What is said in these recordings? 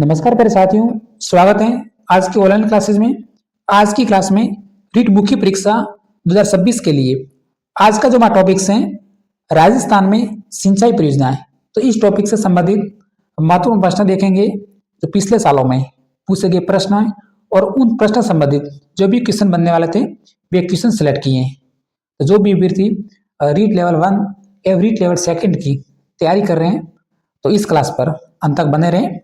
नमस्कार प्यारे साथियों, स्वागत है आज की ऑनलाइन क्लासेस में। आज की क्लास में रीट मुख्य परीक्षा 2026 के लिए आज का जो हमारा टॉपिक्स हैं राजस्थान में सिंचाई परियोजनाएं। तो इस टॉपिक से संबंधित महत्वपूर्ण प्रश्न देखेंगे जो पिछले सालों में पूछे गए प्रश्न हैं और उन प्रश्न संबंधित जो भी क्वेश्चन बनने वाले थे वे क्वेश्चन सिलेक्ट किए हैं। तो जो भी अभ्यर्थी रीट लेवल 1 या रीट लेवल 2 की तैयारी कर रहे हैं तो इस क्लास पर अंत तक बने रहें।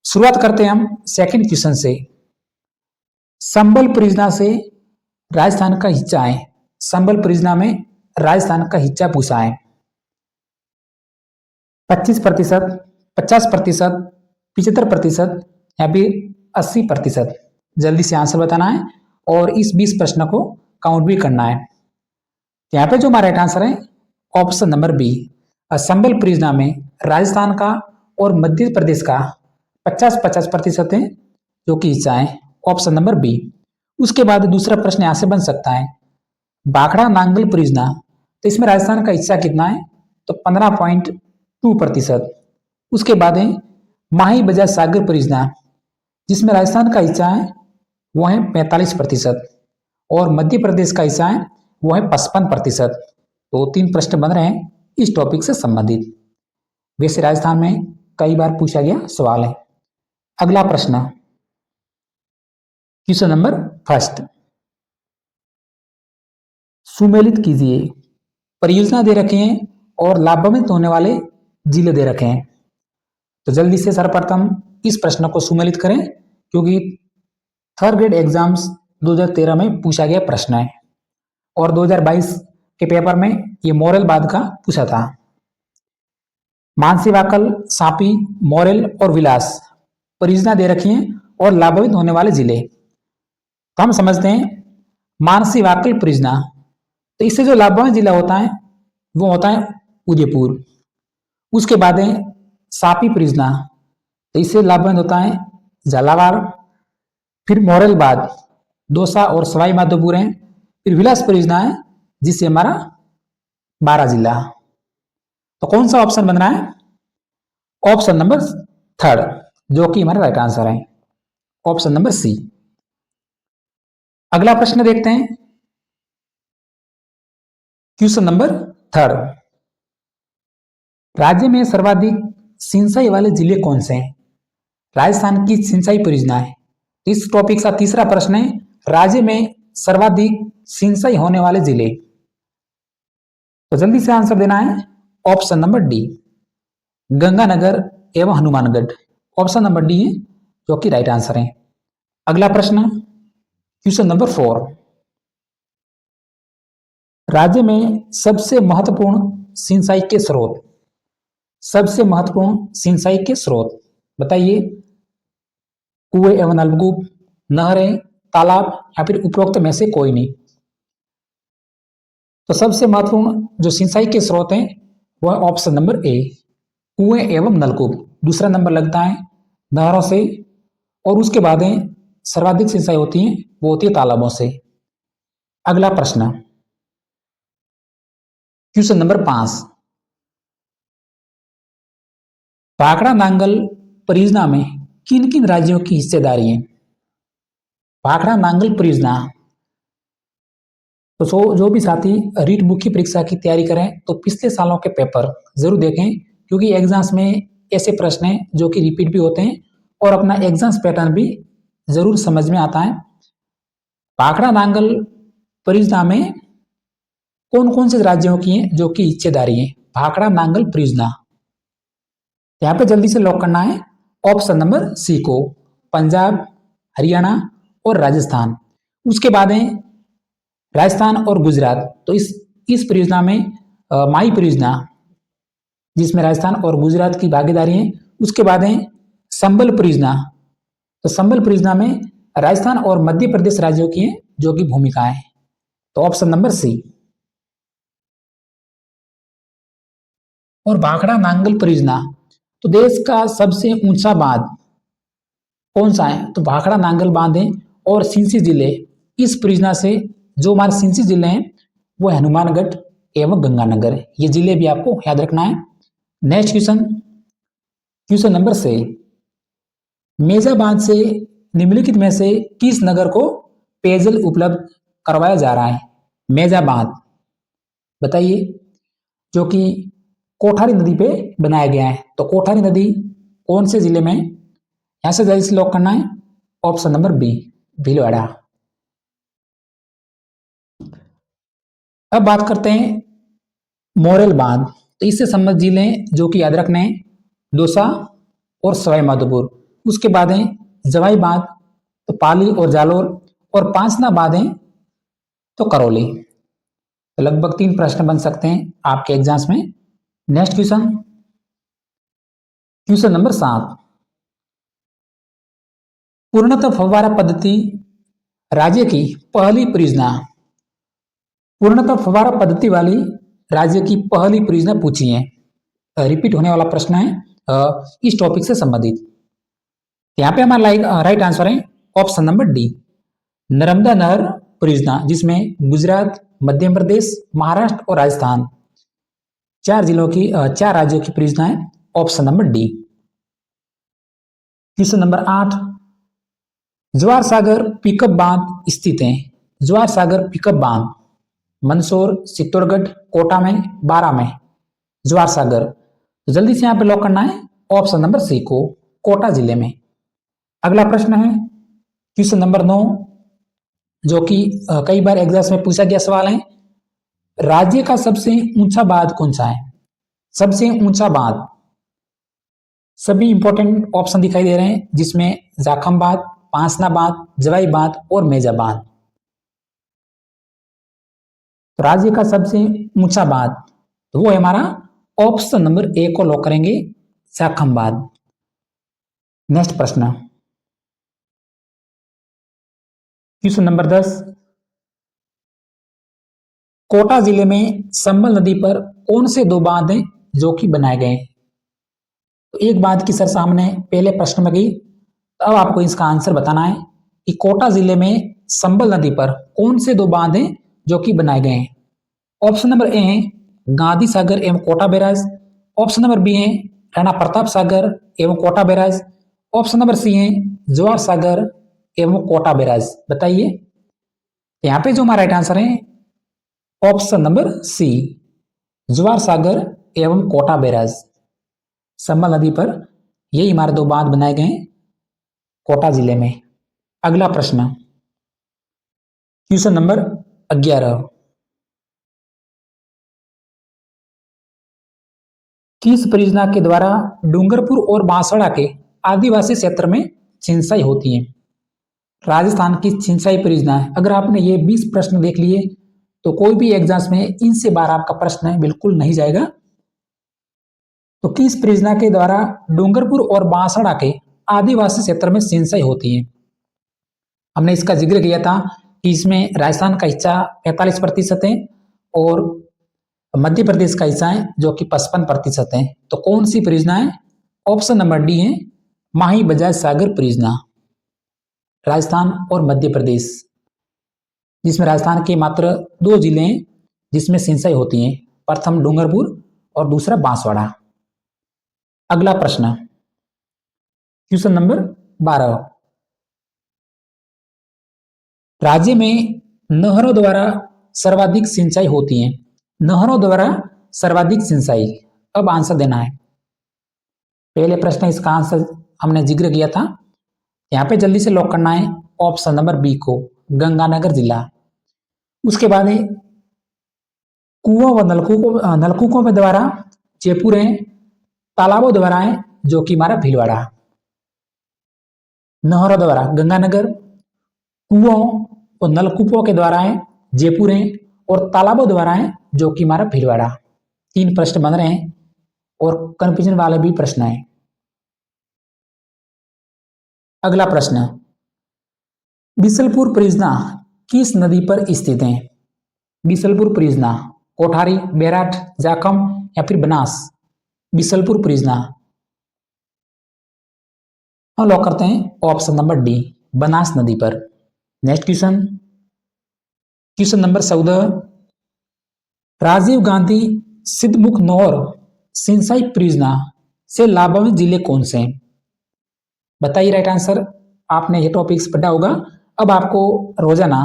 शुरुआत करते हैं हम सेकंड क्वेश्चन से। संबल परियोजना से राजस्थान का हिस्सा है। संबल परियोजना में राजस्थान का हिस्सा पूछा है। 25%, 50%, 75% या फिर 80%। जल्दी से आंसर बताना है और इस 20 प्रश्न को काउंट भी करना है। यहाँ पे जो हमारा राइट आंसर है ऑप्शन नंबर बी। संबल परियोजना में राजस्थान का और मध्य प्रदेश का 50-50% है जो कि हिस्सा है, ऑप्शन नंबर बी। उसके बाद दूसरा प्रश्न यहां से बन सकता है भाखड़ा नांगल परियोजना, तो इसमें राजस्थान का हिस्सा कितना है तो 15.2%। उसके बाद है माही बजाज सागर परियोजना जिसमें राजस्थान का हिस्सा है वो है 45% और मध्य प्रदेश का हिस्सा है वो है 55%। तो 3 प्रश्न बन रहे हैं इस टॉपिक से संबंधित। वैसे राजस्थान में कई बार पूछा गया सवाल है। अगला प्रश्न क्वेश्चन नंबर फर्स्ट, सुमेलित कीजिए। परियोजना दे रखे हैं और लाभान्वित होने वाले जिले दे रखे हैं। तो जल्दी से सर्वप्रथम इस प्रश्न को सुमेलित करें क्योंकि थर्ड ग्रेड एग्जाम्स 2013 में पूछा गया प्रश्न है और 2022 के पेपर में ये मोरेलबाद का पूछा था। मानसी वाकल, सापी, मोरेल और विलास परियोजना दे रखी है और लाभान्वित होने वाले जिले। तो हम समझते हैं मानसी वाकल परियोजना, तो इससे जो लाभान्वित जिला होता है वो होता है उदयपुर। उसके बाद है सापी परियोजना, तो इससे लाभान्वित होता है झालावाड़। फिर मोरेलबाद, दौसा और सवाई माधोपुर है। फिर विलास परियोजना है जिससे हमारा 12 जिला। तो कौन सा ऑप्शन बन रहा है ऑप्शन नंबर थर्ड जो कि हमारा राइट आंसर है, ऑप्शन नंबर सी। अगला प्रश्न देखते हैं क्वेश्चन नंबर थर्ड, राज्य में सर्वाधिक सिंचाई वाले जिले कौन से हैं। राजस्थान की सिंचाई परियोजना है। इस टॉपिक का तीसरा प्रश्न है राज्य में सर्वाधिक सिंचाई होने वाले जिले। तो जल्दी से आंसर देना है ऑप्शन नंबर डी, गंगानगर एवं हनुमानगढ़। ऑप्शन नंबर डी है जो कि राइट आंसर है। अगला प्रश्न क्वेश्चन नंबर 4, राज्य में सबसे महत्वपूर्ण सिंचाई के स्रोत। सबसे महत्वपूर्ण सिंचाई के स्रोत बताइए। कुएं एवं नलकूप, नहरें, तालाब या फिर उपरोक्त में से कोई नहीं। तो सबसे महत्वपूर्ण जो सिंचाई के स्रोत हैं वह ऑप्शन नंबर ए, कुएं एवं नलकूप। दूसरा नंबर लगता है नहरों से और उसके बाद सर्वाधिक सिंचाई होती है वो होती है तालाबों से। अगला प्रश्न क्वेश्चन नंबर 5, भाखड़ा नांगल परियोजना में किन किन राज्यों की हिस्सेदारी है। भाखड़ा नांगल परियोजना, तो जो भी साथी रीट मुख्य परीक्षा की तैयारी करें तो पिछले सालों के पेपर जरूर देखें क्योंकि एग्जाम्स में ऐसे प्रश्न हैं जो कि रिपीट भी होते हैं और अपना एग्जाम्स पैटर्न भी जरूर समझ में आता है। भाखड़ा नांगल परियोजना में कौन कौन से राज्यों की है जो कि हिस्सेदारी है भाखड़ा नांगल परियोजना। यहाँ पे जल्दी से लॉक करना है ऑप्शन नंबर सी को, पंजाब, हरियाणा और राजस्थान। उसके बाद है राजस्थान और गुजरात। तो इस परियोजना में माई परियोजना जिसमें राजस्थान और गुजरात की भागीदारी है। उसके बाद है संबल परियोजना, तो संबल परियोजना में राजस्थान और मध्य प्रदेश राज्यों की है जो कि भूमिका है। तो ऑप्शन नंबर सी। और भाखड़ा नांगल परियोजना, तो देश का सबसे ऊंचा बांध कौन सा है तो भाखड़ा नांगल बांध है। और सिंसी जिले, इस परियोजना से जो हमारे सिंसी जिले हैं वो हनुमानगढ़ एवं गंगानगर, ये जिले भी आपको याद रखना है। नेक्स्ट क्वेश्चन, क्वेश्चन नंबर 6, मेजा बांध से निम्नलिखित में से किस नगर को पेयजल उपलब्ध करवाया जा रहा है? मेजा बांध बताइए, जो कि कोठारी नदी पे बनाया गया है। तो कोठारी नदी कौन से जिले में? यहां से जल्दी से लॉक करना है ऑप्शन नंबर बी, भीलवाड़ा। अब बात करते हैं मोरेल बांध। तो इससे संबंधित जिले जो कि याद रखने हैं, दौसा और सवाई माधोपुर। उसके बाद है जवाई बांध, तो पाली और जालोर, और पांचना बांध है तो करौली। तो लगभग 3 प्रश्न बन सकते हैं आपके एग्जाम्स में। Next question, question number 7। पूर्णतः फव्वारा पद्धति राज्य की पहली परियोजना। पूर्णतः फव्वारा पद्धति वाली राज्य की पहली परियोजना पूछी है। रिपीट होने वाला प्रश्न है इस टॉपिक से संबंधित। यहाँ पे हमारा राइट आंसर है ऑप्शन नंबर डी, नर्मदा नहर परियोजना, जिसमें गुजरात, मध्य प्रदेश, महाराष्ट्र और राजस्थान 4 राज्यों की परियोजना है। Option number D. Question number 8, Jawahar Sagar pickup बांध स्थित है। जवाहर सागर पिकअप बांध मंदसौर, चित्तौड़गढ़, कोटा में, बारा में। जवाहर सागर, तो जल्दी से यहां पे लॉक करना है ऑप्शन नंबर सी को, कोटा जिले में। अगला प्रश्न है क्वेश्चन नंबर 9, जो कि कई बार एग्जाम में पूछा गया सवाल है। राज्य का सबसे ऊंचा बांध कौन सा है? सबसे ऊंचा बांध, सभी इंपॉर्टेंट ऑप्शन दिखाई दे रहे हैं, जिसमें जाखम बांध, पांसना बांध, जवाई बांध और मेजा बांध। तो राज्य का सबसे ऊंचा बांध, तो वो है हमारा ऑप्शन नंबर ए को लॉक करेंगे, जाखम बांध। नेक्स्ट प्रश्न, क्वेश्चन नंबर 10, कोटा जिले में संबल नदी पर कौन से 2 बांध हैं जो कि बनाए गए? तो एक बात की सर सामने पहले प्रश्न में गई, अब आपको इसका आंसर बताना है कि कोटा जिले में संबल नदी पर कौन से 2 बांध हैं जो कि बनाए गए हैं। ऑप्शन नंबर ए है गांधी सागर एवं Kota barrage. Option number B है राणा प्रताप सागर एवं Kota barrage. Option number C है जवाहर सागर एवं कोटा बैराज। बताइए, यहाँ पे जो हमारा राइट आंसर है ऑप्शन नंबर सी, जवाहर सागर एवं कोटा बैराज। संबल नदी पर यही हमारे 2 बांध बनाए गए हैं कोटा जिले में। अगला प्रश्न, क्वेश्चन नंबर 11, किस परियोजना के द्वारा डूंगरपुर और बांसवाड़ा के आदिवासी क्षेत्र में सिंचाई होती है? राजस्थान की सिंचाई परियोजना है। अगर आपने ये 20 प्रश्न देख लिए तो कोई भी एग्जाम में इनसे बाहर आपका प्रश्न बिल्कुल नहीं जाएगा। तो किस परियोजना के द्वारा डूंगरपुर और बांसवाड़ा के आदिवासी क्षेत्र में सिंचाई होती है? हमने इसका जिक्र किया था कि इसमें राजस्थान का हिस्सा 45% है और मध्य प्रदेश का हिस्सा है जो कि 55% है। तो कौन सी परियोजना है? ऑप्शन नंबर डी है माही बजाज सागर परियोजना, राजस्थान और मध्य प्रदेश, जिसमें राजस्थान के मात्र 2 जिले हैं जिसमें सिंचाई होती है, प्रथम डूंगरपुर और दूसरा बांसवाड़ा। अगला प्रश्न, क्वेश्चन नंबर 12, राज्य में नहरों द्वारा सर्वाधिक सिंचाई होती है। नहरों द्वारा सर्वाधिक सिंचाई, अब आंसर देना है। पहले प्रश्न इसका आंसर हमने जिक्र किया था, यहाँ पे जल्दी से लॉक करना है ऑप्शन नंबर बी को, गंगानगर जिला। उसके बाद है कुआं व नलकूपों के द्वारा जयपुर है, तालाबों द्वारा है जो कि हमारा भीलवाड़ा। नहरों द्वारा गंगानगर, कुओं और नलकूपों के द्वारा है जयपुर है, और तालाबों द्वारा है जो कि हमारा भीलवाड़ा। 3 प्रश्न बन रहे हैं और कंफ्यूजन वाले भी प्रश्न है। अगला प्रश्न, बिसलपुर परियोजना किस नदी पर स्थित है? बिसलपुर परियोजना कोठारी, बैराठ, जाखम या फिर बनास। बिसलपुर परियोजना हम लॉक करते हैं ऑप्शन नंबर डी, बनास नदी पर। Next question, question number 14, Rajiv Gandhi Sidhmukh Nohar सिंचाई परियोजना से लाभान्वित जिले कौन से हैं? बताइए राइट आंसर। आपने ये टॉपिक्स पढ़ा होगा। अब आपको रोजाना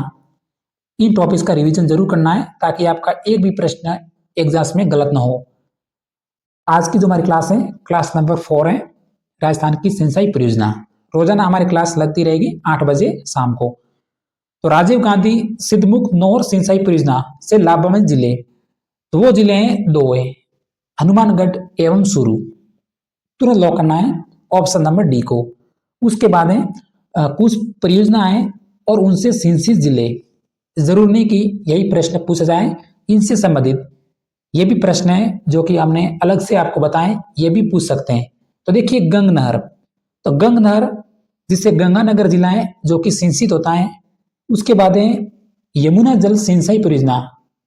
इन टॉपिक्स का रिवीजन जरूर करना है ताकि आपका एक भी प्रश्न एग्जाम में गलत ना हो। आज की जो हमारी क्लास है, क्लास नंबर 4 है, राजस्थान की सिंचाई परियोजना। रोजाना हमारी क्लास लगती रहेगी 8 बजे शाम को। तो राजीव गांधी सिद्धमुख नौहर सिंचाई परियोजना से लाभान्वित जिले, तो वो जिले हैं 2 है, हनुमानगढ़ एवं चूरू। तुरंत लॉक करना है ऑप्शन नंबर डी को। उसके बाद है कुछ परियोजनाएं और उनसे सिंचित जिले। जरूर नहीं कि यही प्रश्न पूछा जाए, इनसे संबंधित ये भी प्रश्न है जो कि हमने अलग से आपको बताएं, ये भी पूछ सकते हैं। तो देखिए गंग नहर, तो गंग नहर जिससे गंगानगर जिला है जो कि सिंचित होता है। उसके बाद है यमुना जल सिंचाई परियोजना,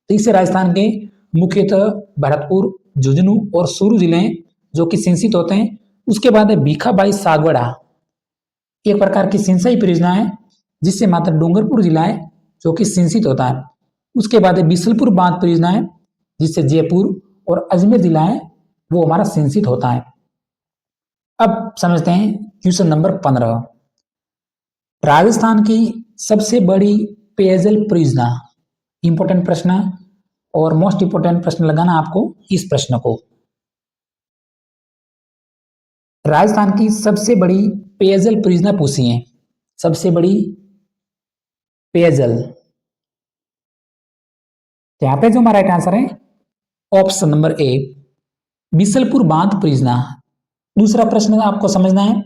तो इससे राजस्थान के मुख्यतः भरतपुर, झुंझुनू और चूरू जिले हैं जो कि सिंचित होते हैं। उसके बाद है भीखाबाई सागवाड़ा, एक प्रकार की सिंचाई परियोजना है जिससे मात्र डूंगरपुर जिला है जो कि सिंचित होता है। उसके बाद है बिसलपुर बांध परियोजना है जिससे जयपुर और अजमेर जिला है वो हमारा सिंचित होता है। अब समझते हैं क्वेश्चन नंबर 15, राजस्थान की सबसे बड़ी पेयजल परियोजना। इंपॉर्टेंट प्रश्न और मोस्ट इंपॉर्टेंट प्रश्न लगाना आपको इस प्रश्न को। राजस्थान की सबसे बड़ी पेयजल परियोजना पूछी है, सबसे बड़ी पेयजल। तो यहां पे जो हमारा राइट आंसर है ऑप्शन नंबर ए, बिसलपुर बांध परियोजना। दूसरा प्रश्न आपको समझना है,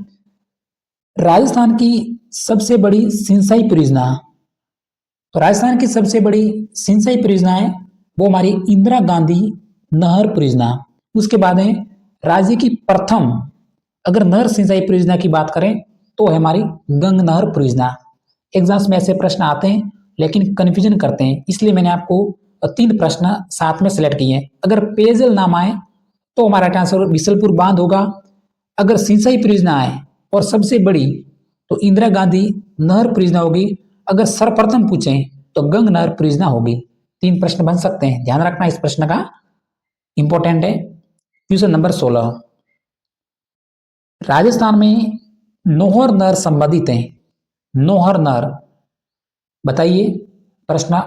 राजस्थान की सबसे बड़ी सिंचाई परियोजना। तो राजस्थान की सबसे बड़ी सिंचाई परियोजना है वो हमारी इंदिरा गांधी नहर परियोजना। उसके बाद है राज्य की प्रथम अगर नहर सिंचाई परियोजना की बात करें तो है हमारी गंग नहर परियोजना। एग्जाम्स में ऐसे प्रश्न आते हैं लेकिन कंफ्यूजन करते हैं, इसलिए मैंने आपको 3 प्रश्न साथ में सिलेक्ट किए हैं। अगर पेयजल नाम आए तो हमारा आंसर बिसलपुर बांध होगा। अगर सिंचाई परियोजना आए और सबसे बड़ी तो इंदिरा गांधी नहर परियोजना होगी। अगर सर्वप्रथम पूछे तो गंग नहर परियोजना होगी। 3 प्रश्न बन सकते हैं, ध्यान रखना इस प्रश्न का, इंपॉर्टेंट है। क्वेश्चन नंबर 16, राजस्थान में नौहर नहर संबंधित है। नौहर नहर बताइए, प्रश्न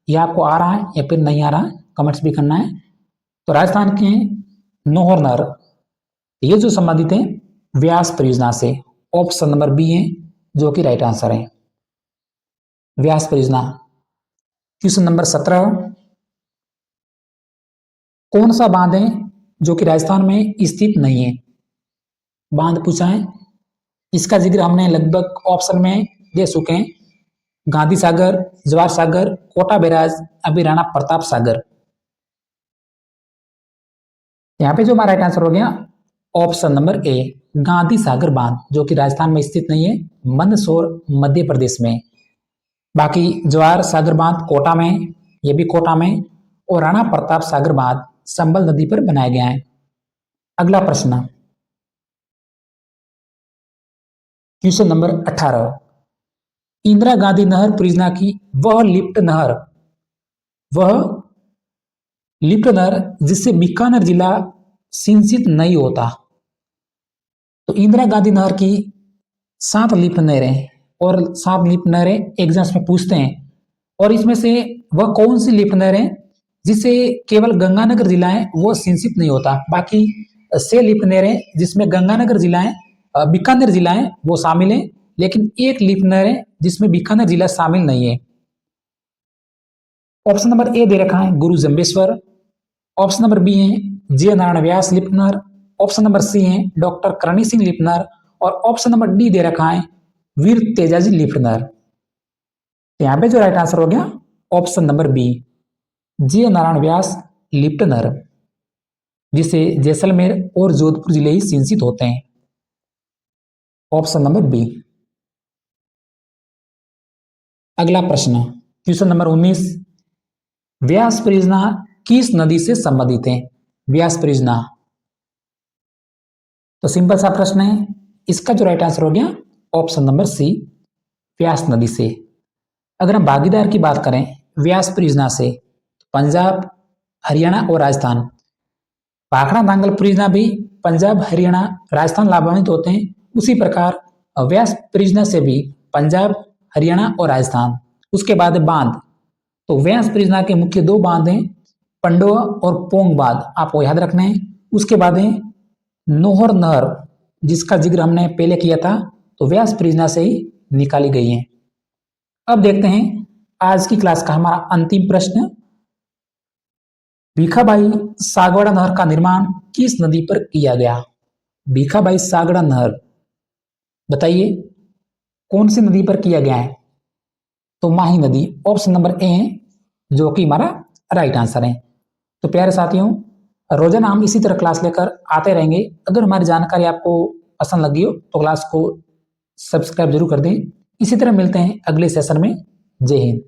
ये आपको आ रहा है या फिर नहीं आ रहा, कमेंट्स भी करना है। तो राजस्थान के नौहर नहर ये जो संबंधित है व्यास परियोजना से, ऑप्शन नंबर बी है जो कि राइट आंसर है, व्यास परियोजना। क्वेश्चन नंबर 17, कौन सा बांध है जो कि राजस्थान में स्थित नहीं है। बांध पूछा है, इसका जिक्र हमने लगभग ऑप्शन में दे चुके हैं, गांधी सागर, जवाहर सागर, कोटा बैराज, अभी राणा प्रताप सागर। यहाँ पे जो हमारा राइट आंसर हो गया option number A, Gandhi Sagar बांध, जो कि राजस्थान में स्थित नहीं है, मंदसौर मध्य प्रदेश में। बाकी जवाहर सागर बांध कोटा में, ये भी कोटा में, और राणा प्रताप सागर बांध संबल नदी पर बनाया गया है। अगला प्रश्न क्वेश्चन नंबर 18, इंदिरा गांधी नहर परियोजना की वह लिफ्ट नहर जिससे बीकानेर जिला सिंचित नहीं होता। तो इंदिरा गांधी नहर की 7 लिफ्ट नहरें, और 7 लिफ्ट नहरें एग्जाम्स में पूछते हैं, और इसमें से वह कौन सी लिफ्ट नहर है जिसे केवल गंगानगर जिला है वो सिंचित नहीं होता। बाकी 6 लिफ्ट नहरें जिसमें गंगानगर जिला है, बीकानेर जिला है वो शामिल है, लेकिन एक लिफ्ट नहर है जिसमें बीकानेर जिला शामिल नहीं है। ऑप्शन नंबर ए दे रखा है गुरु जम्बेश्वर, ऑप्शन नंबर बी है जे नारायण व्यास लिफ्ट नहर, ऑप्शन नंबर सी है डॉक्टर करणी सिंह लिफ्ट नहर, और ऑप्शन नंबर डी दे रखा है वीर तेजाजी लिफ्ट नहर। यहाँ पे जो राइट आंसर हो गया ऑप्शन नंबर बी, जे नारायण व्यास लिफ्ट नहर, जिसे जैसलमेर और जोधपुर जिले ही सिंचित होते हैं। Option number B. अगला प्रश्न क्वेश्चन नंबर 19, व्यास परियोजना किस नदी से संबंधित है। व्यास परियोजना, तो सिंपल सा प्रश्न है, इसका जो राइट आंसर हो गया ऑप्शन नंबर सी, व्यास नदी से। अगर हम भागीदार की बात करें व्यास परियोजना से, पंजाब, हरियाणा और राजस्थान। भाखड़ा नांगल परियोजना भी पंजाब, हरियाणा, राजस्थान लाभान्वित होते हैं। उसी प्रकार व्यास परियोजना से भी पंजाब, हरियाणा और राजस्थान। उसके बाद है बांध। तो व्यास परियोजना के मुख्य 2 बांध हैं, पंडोह और पोंग बांध, आपको याद रखना है। उसके बाद है नोहर नहर, जिसका जिक्र हमने पहले किया था, तो व्यास परियोजना से ही निकाली गई है। अब देखते हैं आज की क्लास का हमारा अंतिम प्रश्न। भीखाबाई सागवाड़ा नहर का निर्माण किस नदी पर किया गया? भीखाबाई सागवाड़ा नहर, बताइए कौन सी नदी पर किया गया है? तो माही नदी, ऑप्शन नंबर ए है जो कि हमारा राइट आंसर है। तो प्यारे साथियों, रोजाना हम इसी तरह क्लास लेकर आते रहेंगे। अगर हमारी जानकारी आपको पसंद लगी हो तो क्लास को सब्सक्राइब जरूर कर दें। इसी तरह मिलते हैं अगले सेशन में। जय हिंद।